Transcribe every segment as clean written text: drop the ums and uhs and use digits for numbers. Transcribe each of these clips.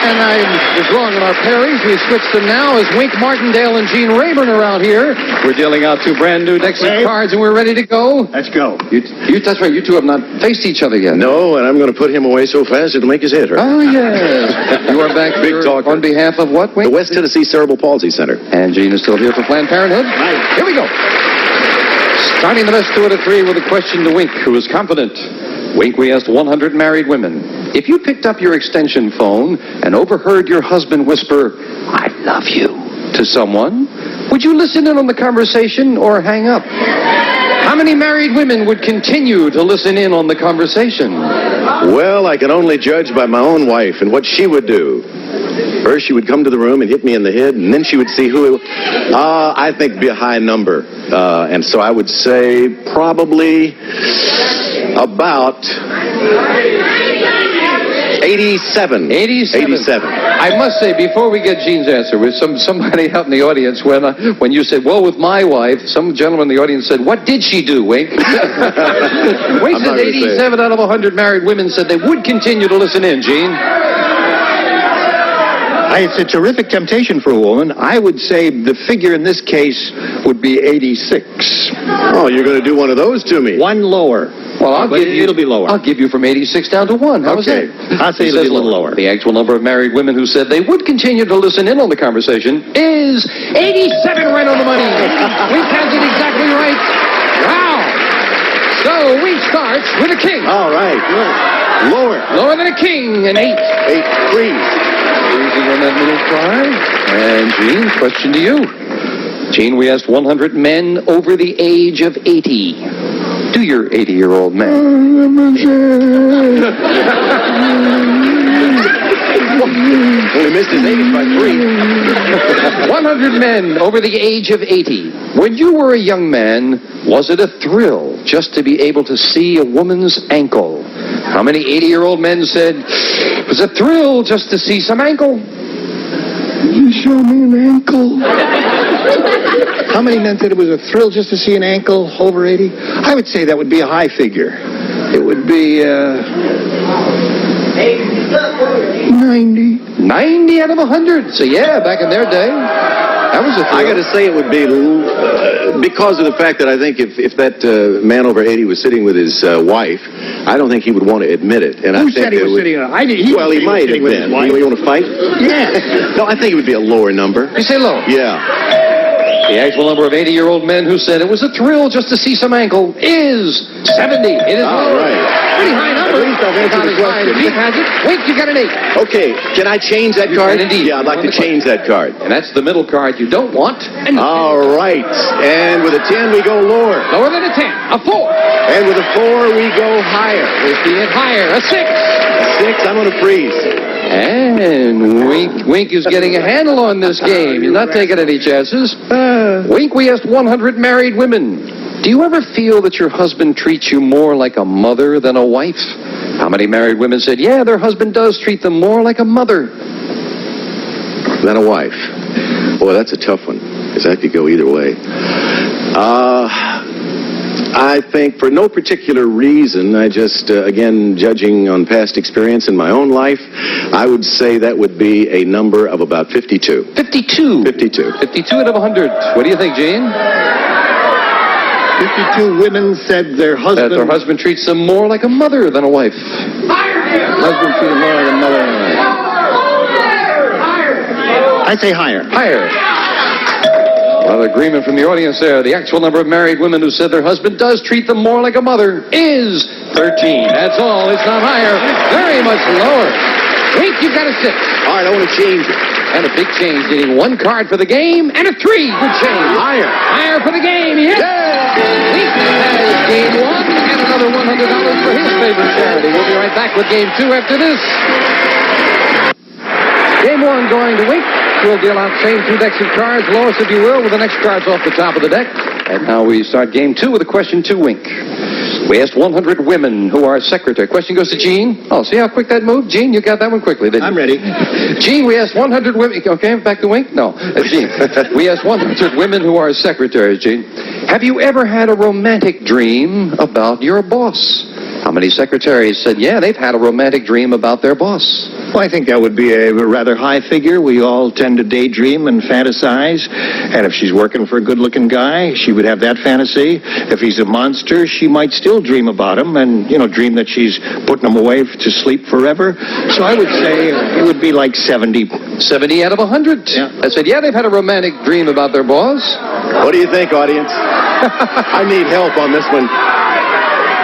And I was wrong in our pairings. We switched them now as Wink Martindale and Gene Rayburn are out here. We're dealing out two brand new decks of cards, and we're ready to go. Let's go. That's right. You two have not faced each other yet. No, and I'm going to put him away so fast it'll make his head hurt. Oh, yes. You are back Big talker. On behalf of what, Wink? The West Tennessee Cerebral Palsy Center. And Gene is still here for Planned Parenthood. Right. Here we go. Starting the best two out of three with a question to Wink, who is confident. Wink, we asked 100 married women. If you picked up your extension phone and overheard your husband whisper, "I love you," to someone, would you listen in on the conversation or hang up? How many married women would continue to listen in on the conversation? Well, I can only judge by my own wife and what she would do. First, she would come to the room and hit me in the head, and then she would see who. I think it'd be a high number. And so I would say probably about 87. 87. I must say, before we get Gene's answer, with somebody out in the audience, when you said, "Well, with my wife," some gentleman in the audience said, "What did she do, Wink?" Wink says 87 out of 100 married women said they would continue to listen in, Gene. It's a terrific temptation for a woman. I would say the figure in this case would be 86. Oh, you're going to do one of those to me. One lower. Well, it'll be lower. I'll give you from 86 down to 1. How's Okay. that? I'll say it'll be a little lower. The actual number of married women who said they would continue to listen in on the conversation is 87, right on the money. Wink has it exactly right. Wow. So Wink starts with a king. All right. Good. Lower. Lower than a king, an 8. 8, freeze. Easy on that middle card. And Gene, question to you. Gene, we asked 100 men over the age of 80. Do your 80-year-old man. Only missed his 80s by 3. 100 men over the age of 80. When you were a young man, was it a thrill just to be able to see a woman's ankle? How many 80-year-old men said, "It was a thrill just to see some ankle"? You show me an ankle. How many men said it was a thrill just to see an ankle over 80? I would say that would be a high figure. It would be 90. 90 out of 100. So yeah, back in their day, that was a thrill. I got to say it would be because of the fact that I think if that man over 80 was sitting with his wife, I don't think he would want to admit it. And Who I think said he was sitting on? Well, he might have been. You want to fight? Yeah. No, I think it would be a lower number. You say low? Yeah. The actual number of 80-year-old men who said it was a thrill just to see some ankle is 70. It is All low. right. Pretty high number. At least I've answered the question. Gene has it. Wink, you got an 8. Okay, can I change that You card? can indeed. Yeah, I'd like to change that card. And that's the middle card you don't want. And All right. And with a 10, we go lower. lower than a 10. A 4. And with a 4, we go higher. Fifty and higher. A 6. 6, I'm going to freeze. And Wink is getting a handle on this game. He's not taking any chances. Wink, we asked 100 married women. Do you ever feel that your husband treats you more like a mother than a wife? How many married women said, yeah, their husband does treat them more like a mother? Than a wife. Boy, that's a tough one, because that could go either way. I think for no particular reason, I just, again, judging on past experience in my own life, I would say that would be a number of about 52. 52. 52. 52 out of 100. What do you think, Gene? 52 women said their That husband... their husband treats them more like a mother than a wife. Husband treated more like a mother. I say higher. Higher. Well, agreement from the audience there. The actual number of married women who said their husband does treat them more like a mother is 13. That's all. It's not higher. Very much lower. Wink, you've got a 6. All right, I want to change it. And a big change. Getting 1 card for the game and a 3. Good change. Higher. Higher for the game. Yes. Wink has game 1 and another $100 for his favorite charity. We'll be right back with game 2 after this. Game 1 going to Wink. We'll deal out same 2 decks of cards. Lois, if you will, with the next cards off the top of the deck. And now we start game 2 with a question to Wink. We asked 100 women who are secretary. Question goes to Gene. Oh, see how quick that moved? Gene, you got that one quickly, didn't you? I'm ready. Gene, we asked 100 women. Okay, back to Wink? No. Gene, we asked 100 women who are secretaries, Gene. Have you ever had a romantic dream about your boss? How How many secretaries said, yeah, they've had a romantic dream about their boss? Well, I think that would be a rather high figure. We all tend to daydream and fantasize. And if she's working for a good-looking guy, she would have that fantasy. If he's a monster, she might still dream about him and, dream that she's putting him away to sleep forever. So I would say it would be like 70. 70 out of 100. Yeah. I said, yeah, they've had a romantic dream about their boss. What do you think, audience? I need help on this one.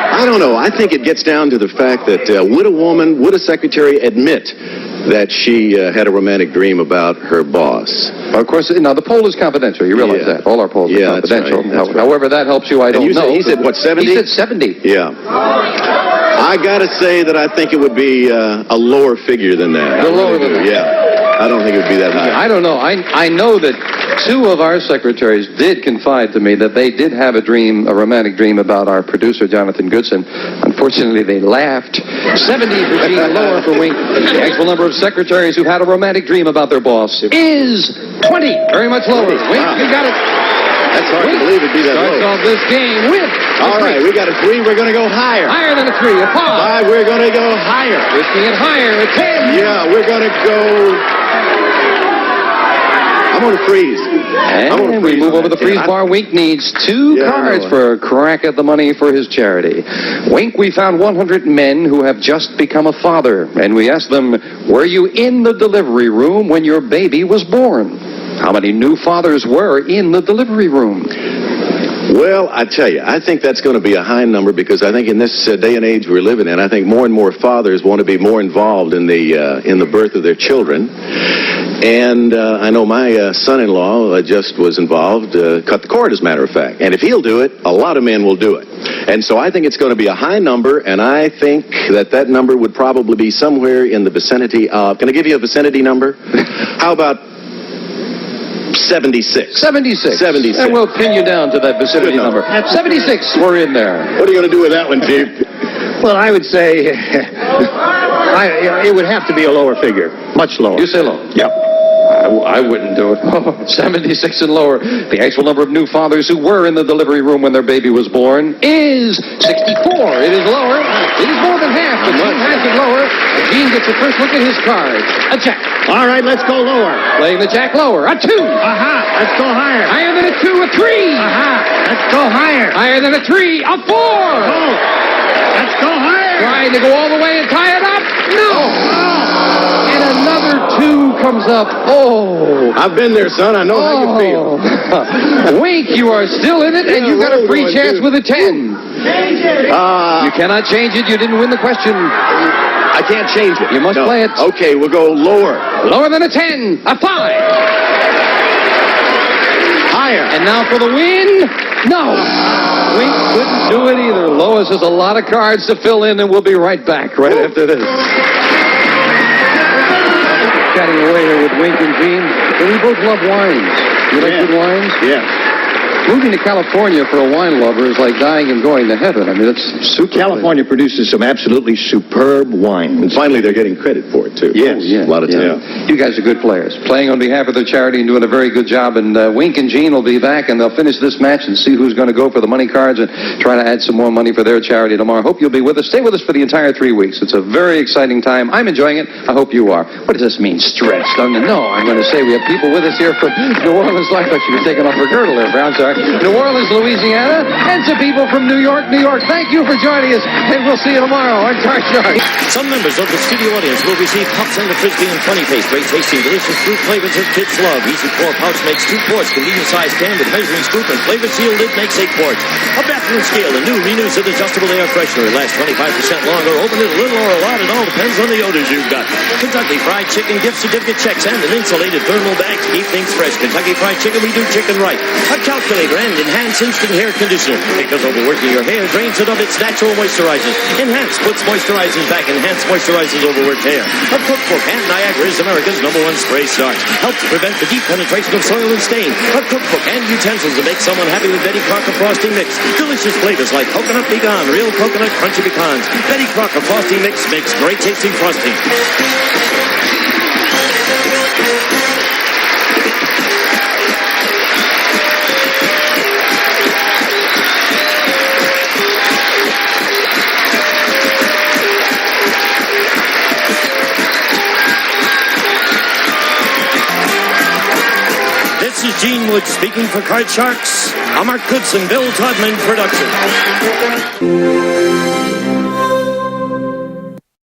I don't know. I think it gets down to the fact that would a secretary admit that she had a romantic dream about her boss? Well, of course, now the poll is confidential. You realize Yeah. that. All our polls are That's confidential. right. That's right. However, that helps you, I don't know. He said, what, 70? He said 70. Yeah. I got to say that I think it would be a lower figure than that. Lower than that. Yeah. I don't think it would be that high. I don't know. I know that 2 of our secretaries did confide to me that they did have a romantic dream about our producer, Jonathan Goodson. Unfortunately, they laughed. 70 for Gene, lower for Wink. The actual number of secretaries who've had a romantic dream about their boss is 20. Very much lower. 20. Wink, Wow. you got it. That's hard to believe it'd be that Starts low. off this game with All right, we got a 3. We're going to go higher. higher than a 3, a 5. 5, we're going to go higher. Risking it higher, a 10. Yeah, we're going to go... I'm going to freeze. And we move over the freeze bar. Wink needs 2 cards for a crack at the money for his charity. Wink, we found 100 men who have just become a father, and we asked them, were you in the delivery room when your baby was born? How many new fathers were in the delivery room? Well, I tell you, I think that's going to be a high number because I think in this day and age we're living in, I think more and more fathers want to be more involved in the birth of their children. And I know my son-in-law just was involved, cut the cord, as a matter of fact. And if he'll do it, a lot of men will do it. And so I think it's going to be a high number, and I think that number would probably be somewhere in the vicinity of... Can I give you a vicinity number? How about 76? 76. 76. And we'll pin you down to that vicinity number. 76, we're in there. What are you going to do with that one, Chief? Well, I would say it would have to be a lower figure. Much lower. You say low. Yep. I wouldn't do it. 76 and lower. The actual number of new fathers who were in the delivery room when their baby was born is 64. It is lower. It is more than half, but Gene has it lower. Gene gets a first look at his cards. A jack. All right, let's go lower. Playing the jack lower. A 2. Aha, let's go higher. Higher than a 2, a 3. Aha, let's go higher. Higher than a 3, a 4. Oh, let's go higher. Trying to go all the way and tie it up. No. And another 2 comes up. Oh. I've been there, son. I know how you feel. Wink, you are still in it, and you got a free chance with a 10. You cannot change it. You didn't win the question. I can't change it. You must play it. Okay, we'll go lower. Lower than a 10, a 5. Higher. And now for the win. No. Wink couldn't do it either. Lois has a lot of cards to fill in, and we'll be right back right after this. Chatting away here with Wink and Gene. And we both love wines. You like good wines? Yeah. Moving to California for a wine lover is like dying and going to heaven. I mean, it's super. California produces some absolutely superb wines. And finally, they're getting credit for it, too. Yes. Yeah, A lot of time. yeah. You guys are good players. Playing on behalf of the charity and doing a very good job. And Wink and Gene will be back, and they'll finish this match and see who's going to go for the money cards and try to add some more money for their charity tomorrow. Hope you'll be with us. Stay with us for the entire 3 weeks. It's a very exciting time. I'm enjoying it. I hope you are. What does this mean, stretched? No, I'm going to say we have people with us here from New Orleans. I thought she was taking off her girdle there, Brown. Sorry. New Orleans, Louisiana, and some people from New York. Thank you for joining us, and we'll see you tomorrow on Car Shark. Some members of the studio audience will receive Pups and the Frisbee and Funny Face. Great tasting, delicious fruit flavors that kids love. Easy pour pouch makes 2 quarts. Convenient size can with measuring scoop and flavored seal lid makes 8 quarts. A bathroom scale, a new Renewcid adjustable air freshener. It lasts 25% longer. Open it a little or a lot. It all depends on the odors you've got. Kentucky Fried Chicken gift certificate checks and an insulated thermal bag to keep things fresh. Kentucky Fried Chicken, we do chicken right. A calculator and enhanced instant hair conditioner. Because overworking your hair drains it of its natural moisturizers. Enhance puts moisturizers back. Enhance moisturizes overworked hair. A cookbook and Niagara is America's #1 spray starch. Helps prevent the deep penetration of soil and stain. A cookbook and utensils to make someone happy with Betty Crocker Frosting Mix. Delicious flavors like coconut pecan, real coconut crunchy pecans. Betty Crocker Frosting Mix makes great tasting frosting. This is Gene Wood speaking for Card Sharks. A Mark Goodson, Bill Todman production.